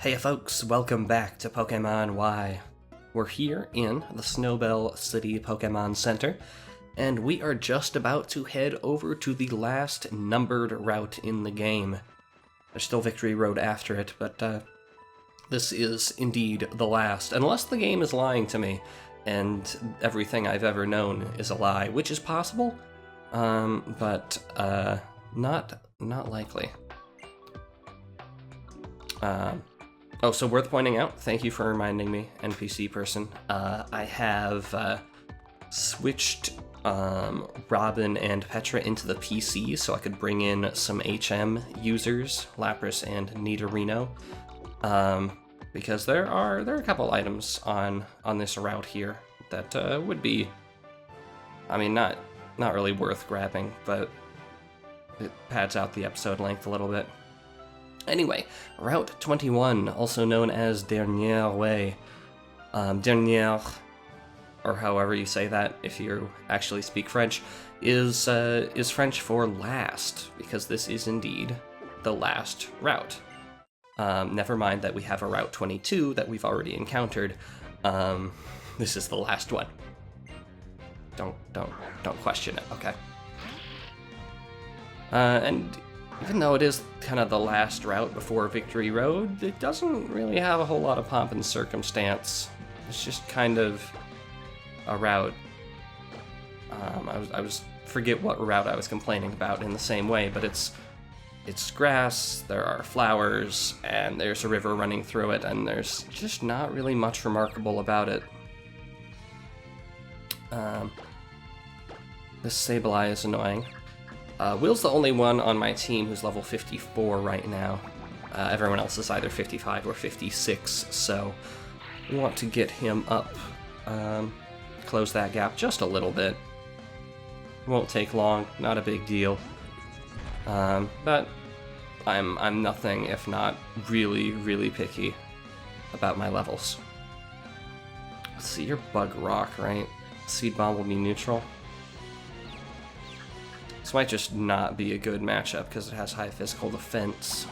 Hey folks, welcome back to Pokémon Y. We're here in the Snowbell City Pokémon Center, and we are just about to head over to the last numbered route in the game. There's still Victory Road after it, but this is indeed the last, unless the game is lying to me, and everything I've ever known is a lie, which is possible, but not likely. So worth pointing out, thank you for reminding me, NPC person. I have switched Robin and Petra into the PC so I could bring in some HM users, Lapras and Nidorino, because there are a couple items on this route here that would be, I mean, not really worth grabbing, but it pads out the episode length a little bit. Anyway, Route 21, also known as Dernière Way. Dernière, or however you say that if you actually speak French, is French for last, because this is indeed the last route. Never mind that we have a Route 22 that we've already encountered. This is the last one. Don't question it, okay? And even though it is kind of the last route before Victory Road, it doesn't really have a whole lot of pomp and circumstance. It's just kind of a route. I was forget what route I was complaining about in the same way, but it's grass, there are flowers, and there's a river running through it, and there's just not really much remarkable about it. This Sableye is annoying. Will's the only one on my team who's level 54 right now. Everyone else is either 55 or 56, so we want to get him up, close that gap just a little bit. Won't take long, not a big deal. But I'm nothing if not really picky about my levels. Let's see, you're Bug Rock, right? Seed Bomb will be neutral. This might just not be a good matchup because it has high physical defense.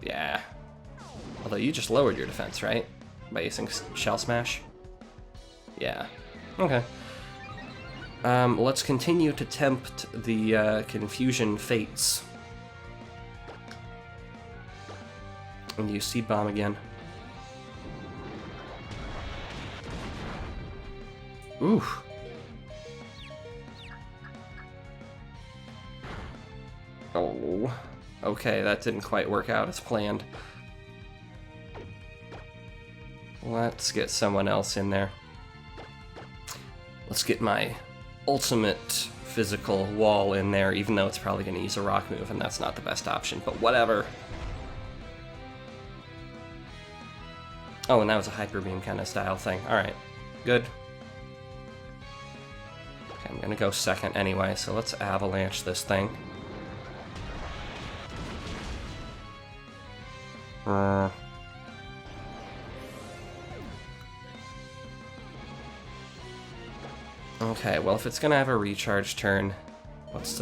Yeah. Although you just lowered your defense, right? By using Shell Smash? Yeah. Okay. Let's continue to tempt the Confusion Fates. And use Seed Bomb again. Ooh. Oh, okay, that didn't quite work out as planned. Let's get someone else in there. Let's get my ultimate physical wall in there, even though it's probably going to use a rock move, and that's not the best option, but whatever. Oh, and that was a Hyper Beam kind of style thing. Alright, good. Okay, I'm going to go second anyway, so let's Avalanche this thing. Okay, well, if it's gonna have a recharge turn, let's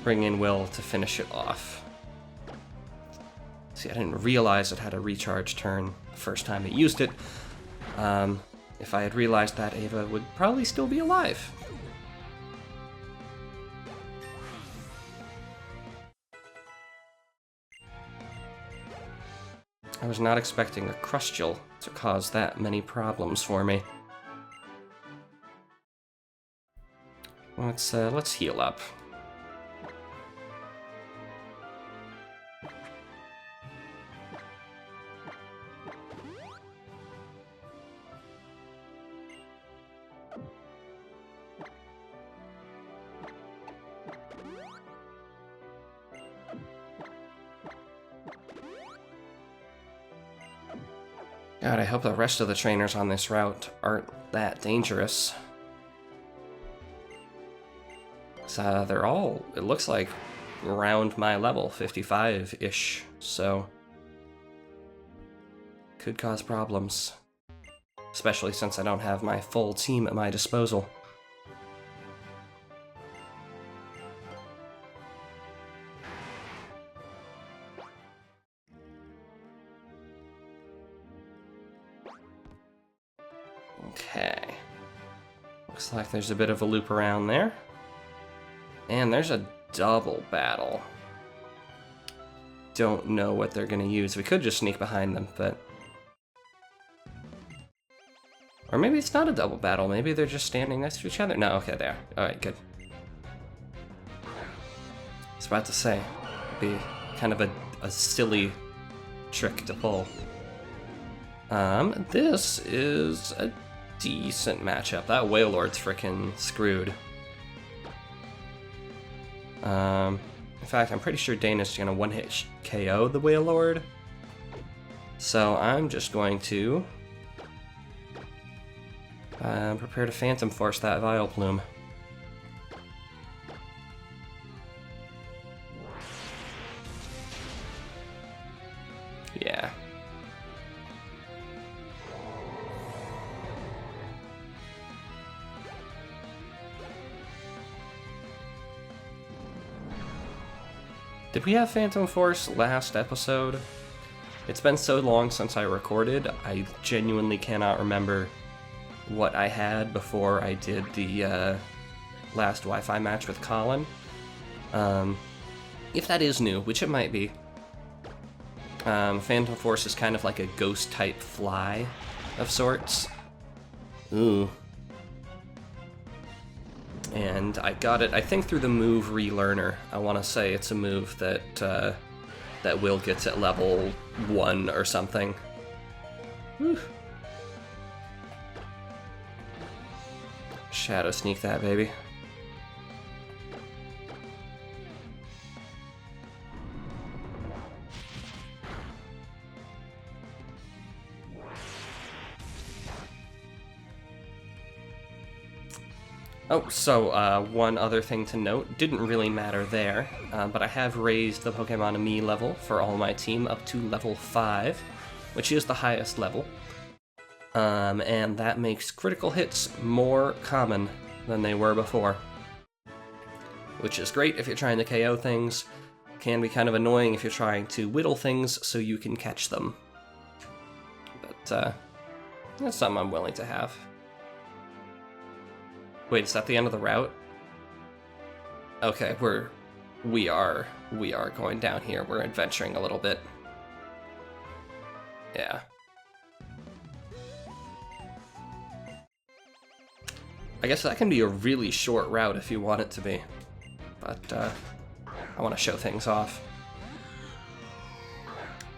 bring in Will to finish it off. See, I didn't realize it had a recharge turn the first time it used it. If I had realized that, Ava would probably still be alive. I was not expecting a Crustle to cause that many problems for me. Let's heal up. God, I hope the rest of the trainers on this route aren't that dangerous. So they're all, it looks like, around my level, 55-ish, so could cause problems. Especially since I don't have my full team at my disposal. Looks like there's a bit of a loop around there. And there's a double battle. Don't know what they're gonna use. We could just sneak behind them, but... Or maybe it's not a double battle. Maybe they're just standing next to each other. No, okay, they are. Alright, good. I was about to say, it'd be kind of a silly trick to pull. This is a decent matchup. That Wailord's frickin' screwed. In fact, I'm pretty sure Dana's gonna one-hit KO the Wailord. So I'm just going to prepare to Phantom Force that Vileplume. Yeah. Did we have Phantom Force last episode? It's been so long since I recorded, I genuinely cannot remember what I had before I did the last Wi-Fi match with Colin. If that is new, which it might be, Phantom Force is kind of like a ghost-type fly of sorts. Ooh. And I got it, I think, through the move Relearner. I want to say it's a move that that Will gets at level 1 or something. Whew. Shadow Sneak that, baby. Oh, so one other thing to note, didn't really matter there, but I have raised the Pokemon Me level for all my team up to level 5, which is the highest level. And that makes critical hits more common than they were before. Which is great if you're trying to KO things, can be kind of annoying if you're trying to whittle things so you can catch them. But, that's something I'm willing to have. Wait, is that the end of the route? Okay, we are going down here. We're adventuring a little bit. Yeah. I guess that can be a really short route if you want it to be. But, I want to show things off.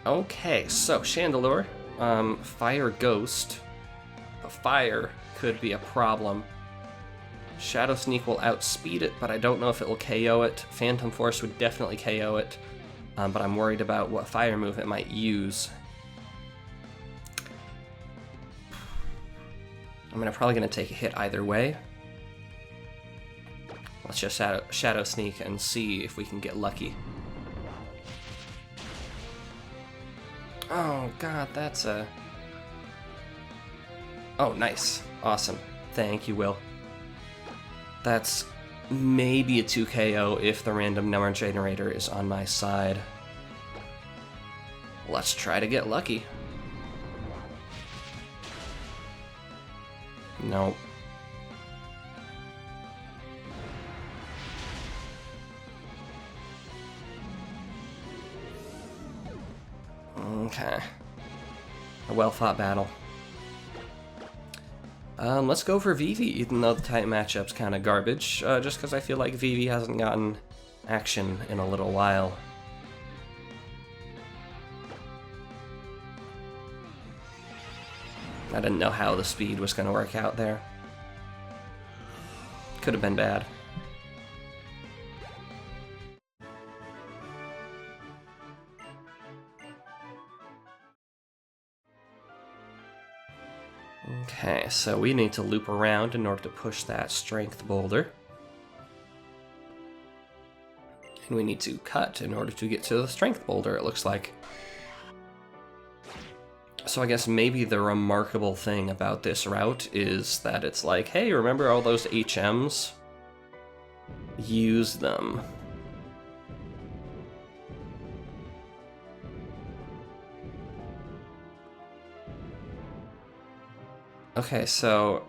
Okay, so Chandelure, Fire Ghost. The fire could be a problem. Shadow Sneak will outspeed it, but I don't know if it will KO it. Phantom Force would definitely KO it, but I'm worried about what fire move it might use. I'm probably going to take a hit either way. Let's just Shadow Sneak and see if we can get lucky. Oh god, that's a... Oh, nice. Awesome. Thank you, Will. That's maybe a 2 KO if the random number generator is on my side. Let's try to get lucky. Nope. Okay. A well-fought battle. Let's go for Vivi, even though the type matchup's kind of garbage, just because I feel like Vivi hasn't gotten action in a little while. I didn't know how the speed was going to work out there. Could have been bad. Okay, so we need to loop around in order to push that strength boulder. And we need to cut in order to get to the strength boulder, it looks like. So I guess maybe the remarkable thing about this route is that it's like, hey, remember all those HMs? Use them. Okay, so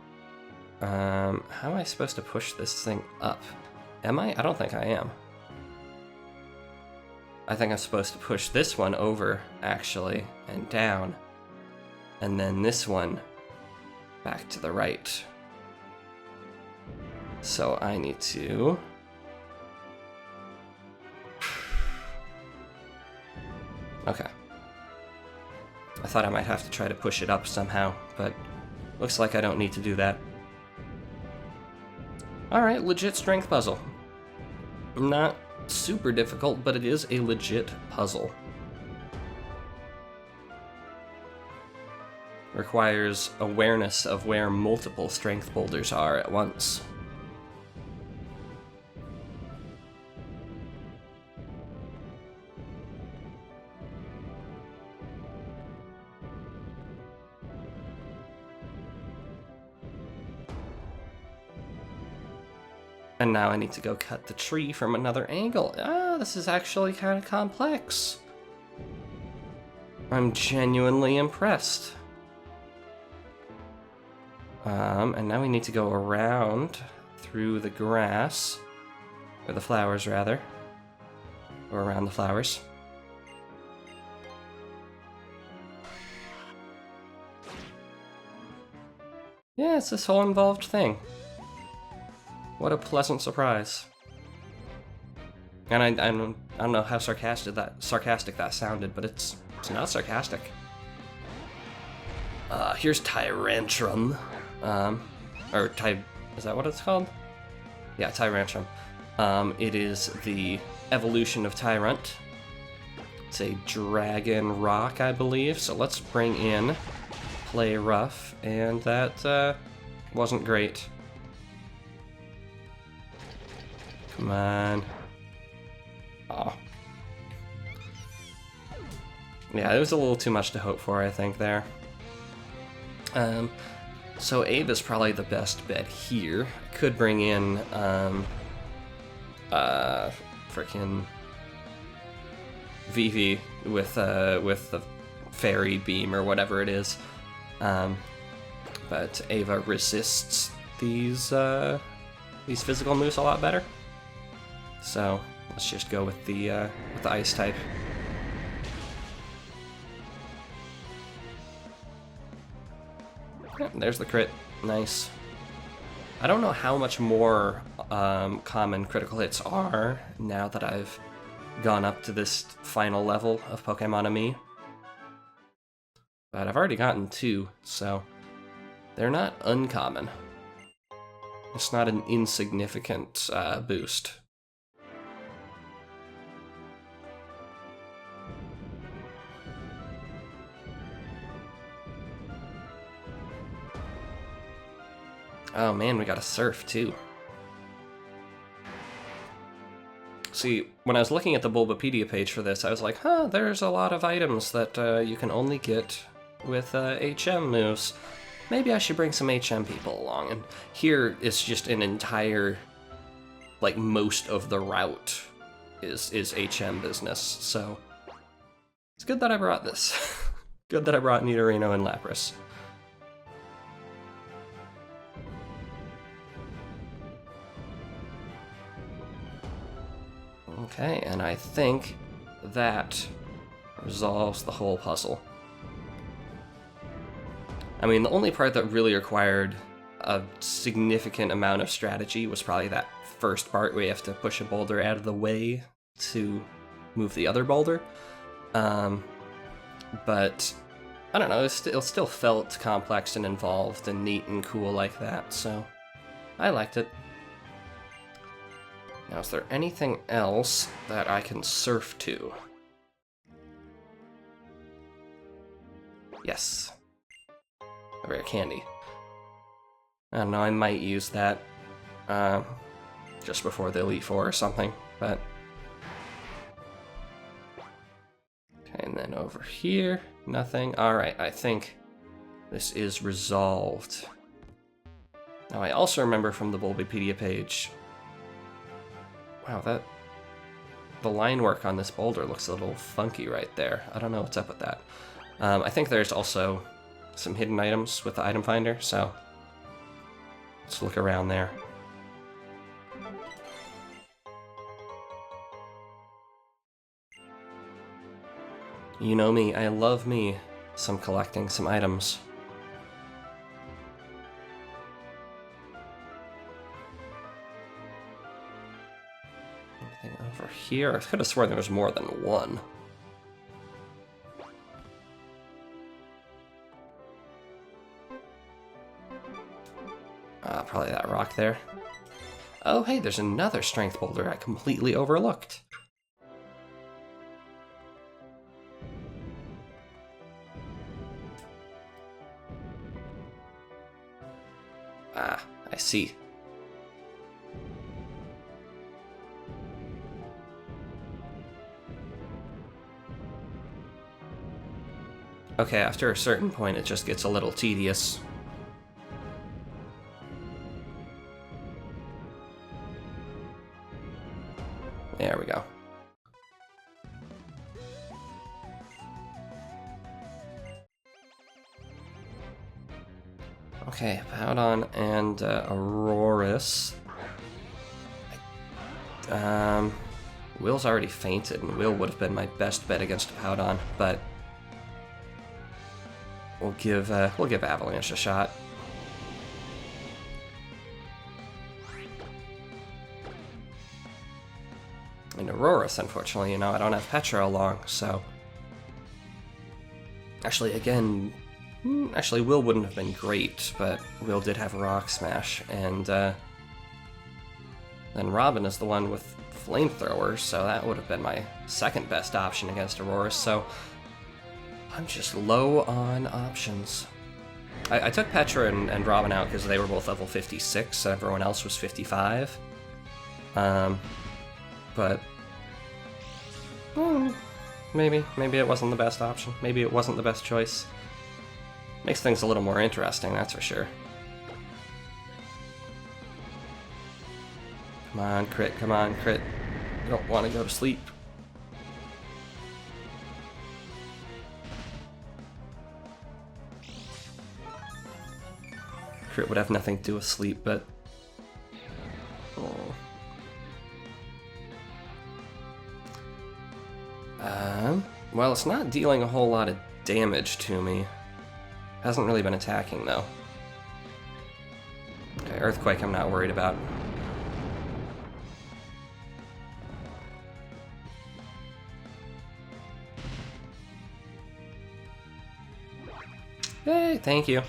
How am I supposed to push this thing up? Am I? I don't think I am. I think I'm supposed to push this one over, actually, and down. And then this one back to the right. So I need to... Okay. I thought I might have to try to push it up somehow, but looks like I don't need to do that. Alright, legit strength puzzle. Not super difficult, but it is a legit puzzle. Requires awareness of where multiple strength boulders are at once. And now I need to go cut the tree from another angle. Ah, this is actually kind of complex. I'm genuinely impressed. And now we need to go around through the grass, or the flowers rather, or around the flowers. Yeah, it's this whole involved thing. What a pleasant surprise. And I don't know how sarcastic that sounded, but it's not sarcastic. Here's Tyrantrum. Is that what it's called? Yeah, Tyrantrum. It is the evolution of Tyrant. It's a dragon rock, I believe. So let's bring in Play Rough, and that wasn't great. Come on. Aw. Yeah, it was a little too much to hope for, I think, there. So Ava's probably the best bet here. Could bring in, frickin' Vivi with the fairy beam or whatever it is. But Ava resists these physical moves a lot better. So let's just go with the ice type. Yeah, there's the crit. Nice. I don't know how much more common critical hits are now that I've gone up to this final level of Pokemon Ami. But I've already gotten 2, so they're not uncommon. It's not an insignificant boost. Oh man, we got a surf too. See, when I was looking at the Bulbapedia page for this, I was like, huh, there's a lot of items that you can only get with HM moves. Maybe I should bring some HM people along. And here it's just an entire, like, most of the route is HM business, so it's good that I brought this. Good that I brought Nidorino and Lapras. Okay, and I think that resolves the whole puzzle. I mean, the only part that really required a significant amount of strategy was probably that first part where you have to push a boulder out of the way to move the other boulder. But, I don't know, it still felt complex and involved and neat and cool like that, so I liked it. Now, is there anything else that I can surf to? Yes. A rare candy. I don't know, I might use that just before the Elite Four or something, but... Okay, and then over here, nothing. Alright, I think this is resolved. Now, I also remember from the Bulbapedia page... Wow, the line work on this boulder looks a little funky right there. I don't know what's up with that. I think there's also some hidden items with the item finder, so Let's look around there. You know me, I love me some collecting some items. Anything over here? I could have sworn there was more than one. Probably that rock there. Oh, hey, there's another strength boulder I completely overlooked. Ah, I see. Okay, after a certain point, it just gets a little tedious. There we go. Okay, Powdon and Aurorus. Will's already fainted, and Will would have been my best bet against Powdon, but we'll give Avalanche a shot. And Aurorus, unfortunately, I don't have Petra along, so... Actually, again, Will wouldn't have been great, but Will did have Rock Smash, and then Robin is the one with Flamethrower, so that would have been my second best option against Aurorus, so I'm just low on options. I took Petra and Robin out because they were both level 56, and everyone else was 55. But maybe it wasn't the best option. Maybe it wasn't the best choice. Makes things a little more interesting, that's for sure. Come on, crit, come on, crit. You don't want to go to sleep. Crit would have nothing to do with sleep, but... Oh. Well, it's not dealing a whole lot of damage to me. Hasn't really been attacking, though. Okay, Earthquake I'm not worried about. Hey, thank you.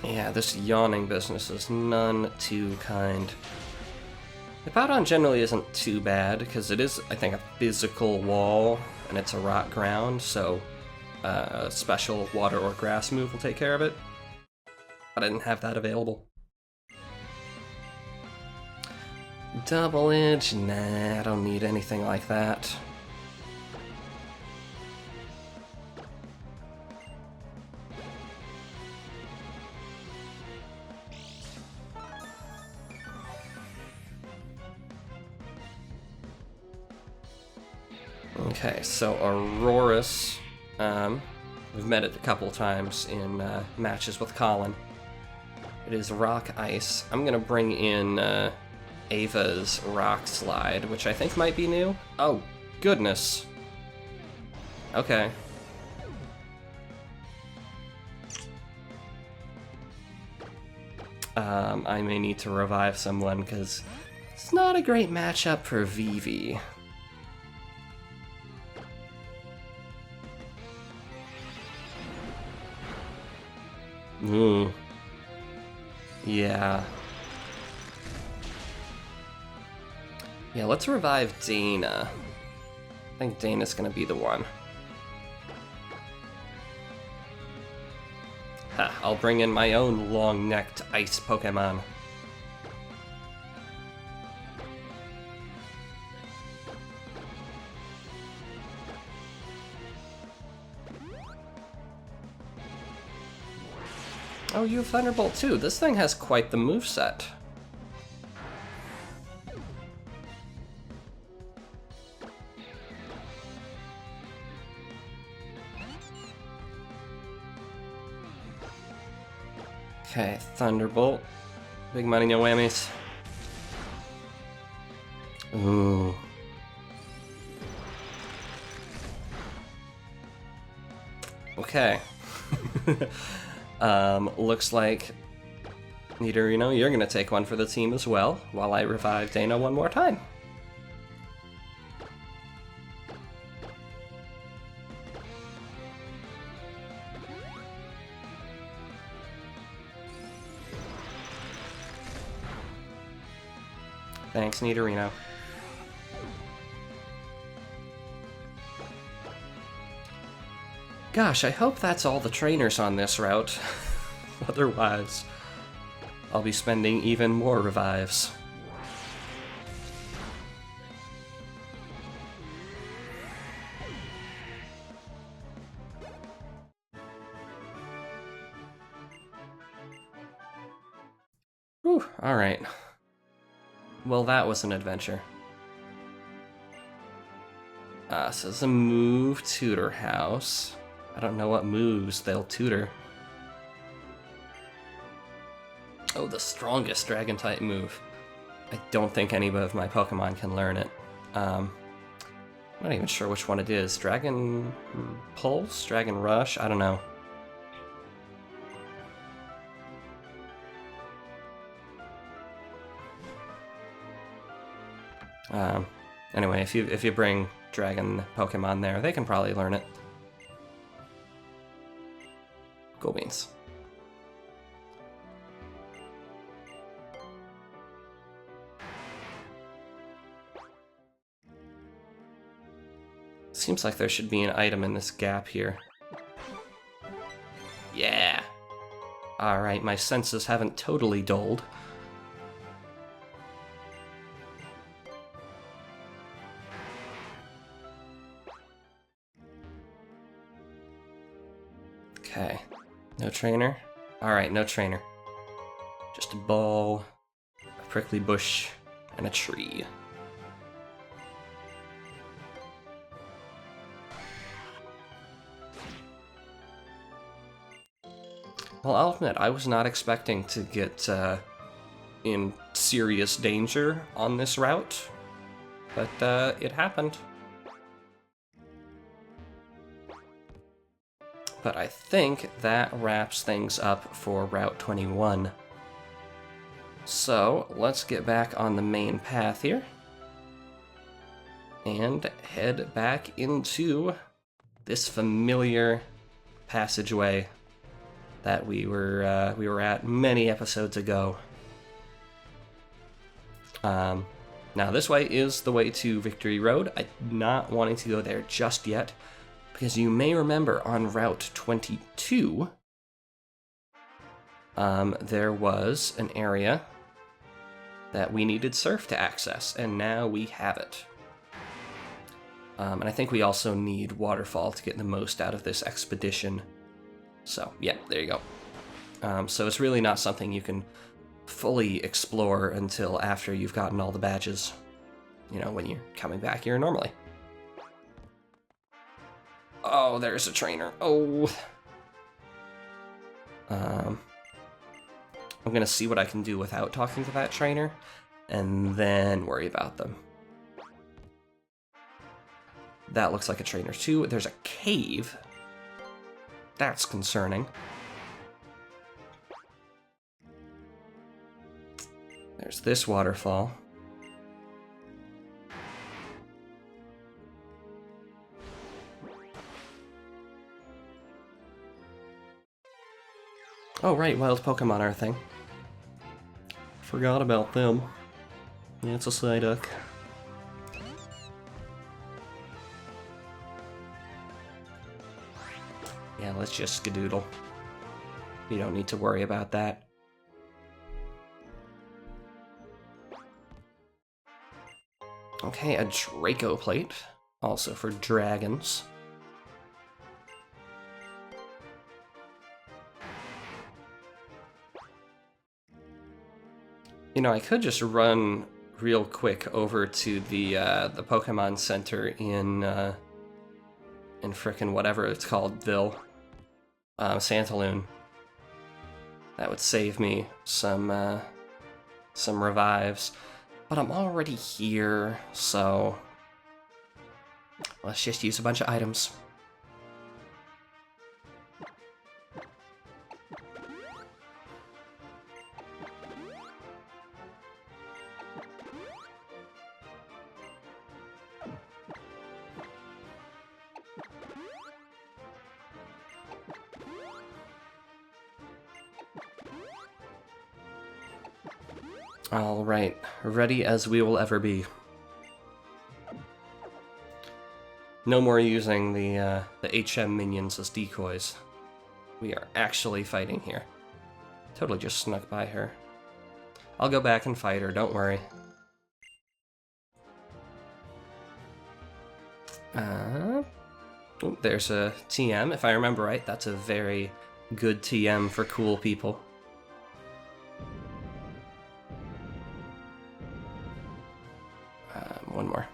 Yeah, this yawning business is none too kind. Hippowdon generally isn't too bad, because it is, I think, a physical wall, and it's a rock ground, so a special water or grass move will take care of it. But I didn't have that available. Double Edge? Nah, I don't need anything like that. Okay, so Aurorus, we've met it a couple times in matches with Colin. It is Rock Ice. I'm gonna bring in Ava's Rock Slide, which I think might be new. Oh, goodness. Okay. I may need to revive someone, because it's not a great matchup for Vivi. Ooh. Yeah. Yeah, let's revive Dana. I think Dana's gonna be the one. Ha, I'll bring in my own long-necked ice Pokemon. Oh, you have Thunderbolt too. This thing has quite the moveset. Okay, Thunderbolt. Big money, no whammies. Ooh. Okay. Looks like Nidorino, you're gonna take one for the team as well, while I revive Dana one more time. Thanks, Nidorino. Gosh, I hope that's all the trainers on this route. Otherwise, I'll be spending even more revives. Whew, alright. Well, that was an adventure. So it's a move tutor house. I don't know what moves they'll tutor. Oh, the strongest dragon type move. I don't think any of my Pokemon can learn it. I'm not even sure which one it is. Dragon Pulse? Dragon Rush? I don't know. Anyway, if you bring dragon Pokemon there, they can probably learn it. Cool beans. Seems like there should be an item in this gap here. Yeah! Alright, my senses haven't totally dulled. Okay. No trainer? Alright, no trainer. Just a ball, a prickly bush, and a tree. Well, I'll admit, I was not expecting to get in serious danger on this route, but it happened. But I think that wraps things up for Route 21. So, let's get back on the main path here. And head back into this familiar passageway that we were at many episodes ago. Now, this way is the way to Victory Road. I'm not wanting to go there just yet, because you may remember on Route 22, there was an area that we needed Surf to access, and now we have it. And I think we also need Waterfall to get the most out of this expedition. So, yeah, there you go. So it's really not something you can fully explore until after you've gotten all the badges, you know, when you're coming back here normally. Oh, there's a trainer. Oh. I'm gonna see what I can do without talking to that trainer, and then worry about them. That looks like a trainer too. There's a cave. That's concerning. There's this waterfall. Oh right, wild Pokemon are a thing. Forgot about them. Yeah, it's a Psyduck. Yeah, let's just skedoodle. You don't need to worry about that. Okay, a Draco plate, also for dragons. You know, I could just run real quick over to the Pokemon Center in frickin' whatever it's called, Ville. Santaloon. That would save me some revives. But I'm already here, so let's just use a bunch of items. Alright, ready as we will ever be. No more using the HM minions as decoys. We are actually fighting here. Totally just snuck by her. I'll go back and fight her, don't worry. Oh, there's a TM, if I remember right. That's a very good TM for cool people. One more.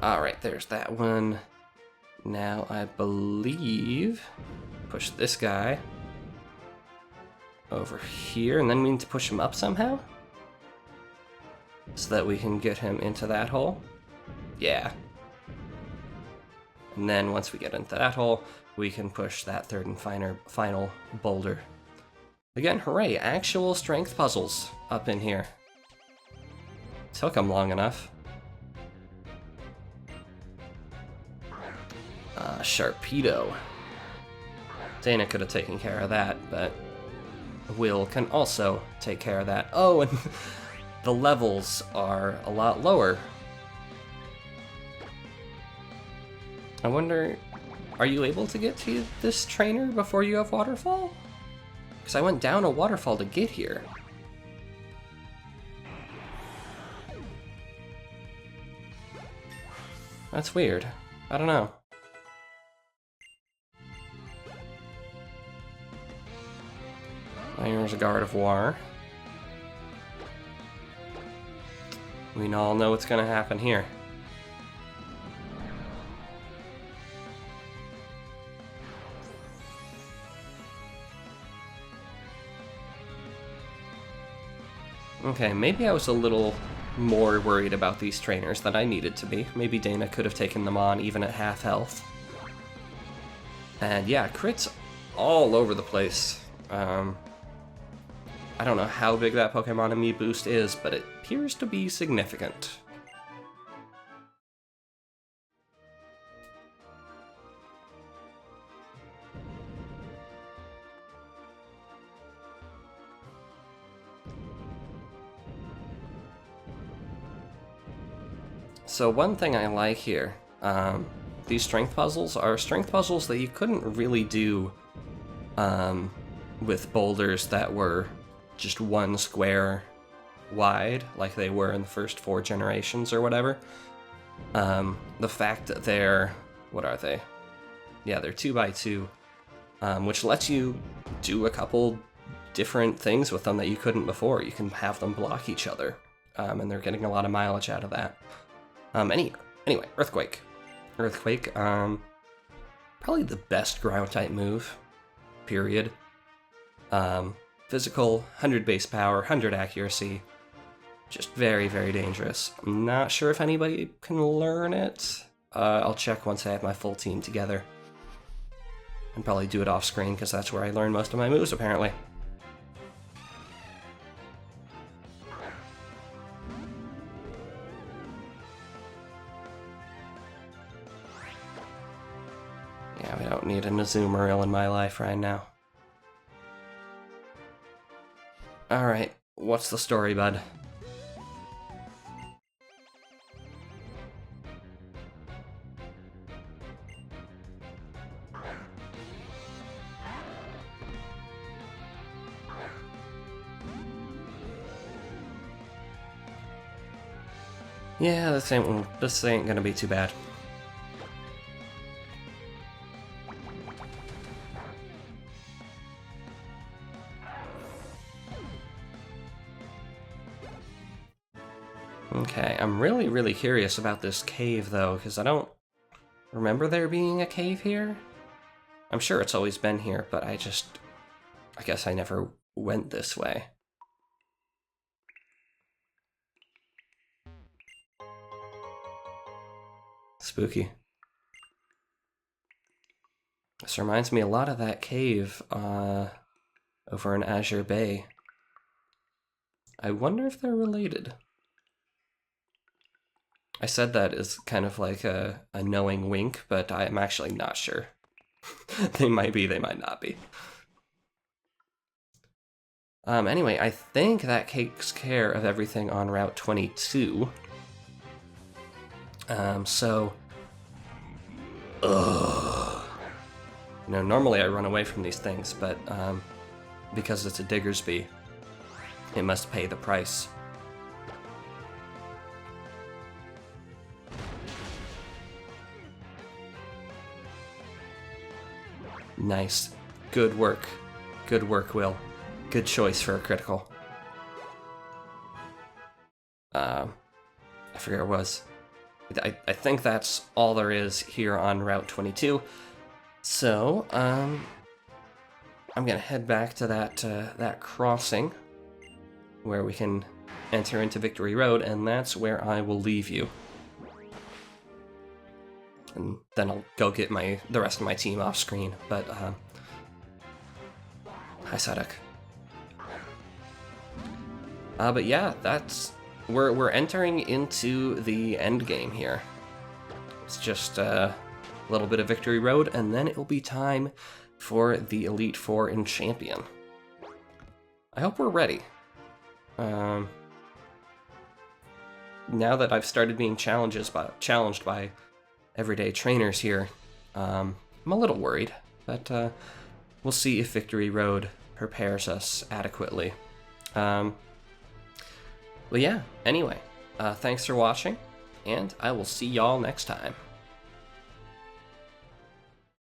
Alright, there's that one. Now I believe push this guy over here, and then we need to push him up somehow so that we can get him into that hole. Yeah. And then once we get into that hole, we can push that third and final boulder. Again, hooray, actual strength puzzles up in here. Took them long enough. Sharpedo. Dana could have taken care of that, but Will can also take care of that. Oh, and the levels are a lot lower. I wonder, are you able to get to this trainer before you have Waterfall? Because I went down a waterfall to get here. That's weird. I don't know. Here's a Guard of War. We all know what's going to happen here. Okay, maybe I was a little more worried about these trainers than I needed to be. Maybe Dana could have taken them on even at half health. And yeah, crits all over the place. I don't know how big that Pokemon and Me boost is, but it appears to be significant. So one thing I like here, these strength puzzles are strength puzzles that you couldn't really do with boulders that were just one square wide, like they were in the first 4 generations or whatever. The fact that they're, what are they? Yeah, they're 2x2, which lets you do a couple different things with them that you couldn't before. You can have them block each other, and they're getting a lot of mileage out of that. Anyway, Earthquake. Earthquake, probably the best ground type move, period. Physical, 100 base power, 100 accuracy. Just very, very dangerous. I'm not sure if anybody can learn it. I'll check once I have my full team together. And probably do it off screen, because that's where I learn most of my moves, apparently. Yeah, we don't need a Azumarill in my life right now. Alright, what's the story, bud? Yeah, this ain't gonna be too bad. Okay, I'm really curious about this cave, though, because I don't remember there being a cave here. I'm sure it's always been here, but I guess I never went this way. Spooky. This reminds me a lot of that cave over in Azure Bay. I wonder if they're related. I said that as kind of like a knowing wink, but I'm actually not sure. They might be, they might not be. Anyway, I think that takes care of everything on Route 22. So... Ugh. You know, normally I run away from these things, but because it's a Diggersby, it must pay the price. Nice. Good work. Good work, Will. Good choice for a critical. I forget what it was. I think that's all there is here on Route 22. So, I'm gonna head back to that crossing where we can enter into Victory Road, and that's where I will leave you. And then I'll go get the rest of my team off screen. But hi, Sadek. But yeah, we're entering into the end game here. It's just a little bit of Victory Road, and then it'll be time for the Elite Four in Champion. I hope we're ready. Now that I've started being challenged by everyday trainers here, I'm a little worried, but we'll see if Victory Road prepares us adequately. Well, yeah, anyway, thanks for watching, and I will see y'all next time.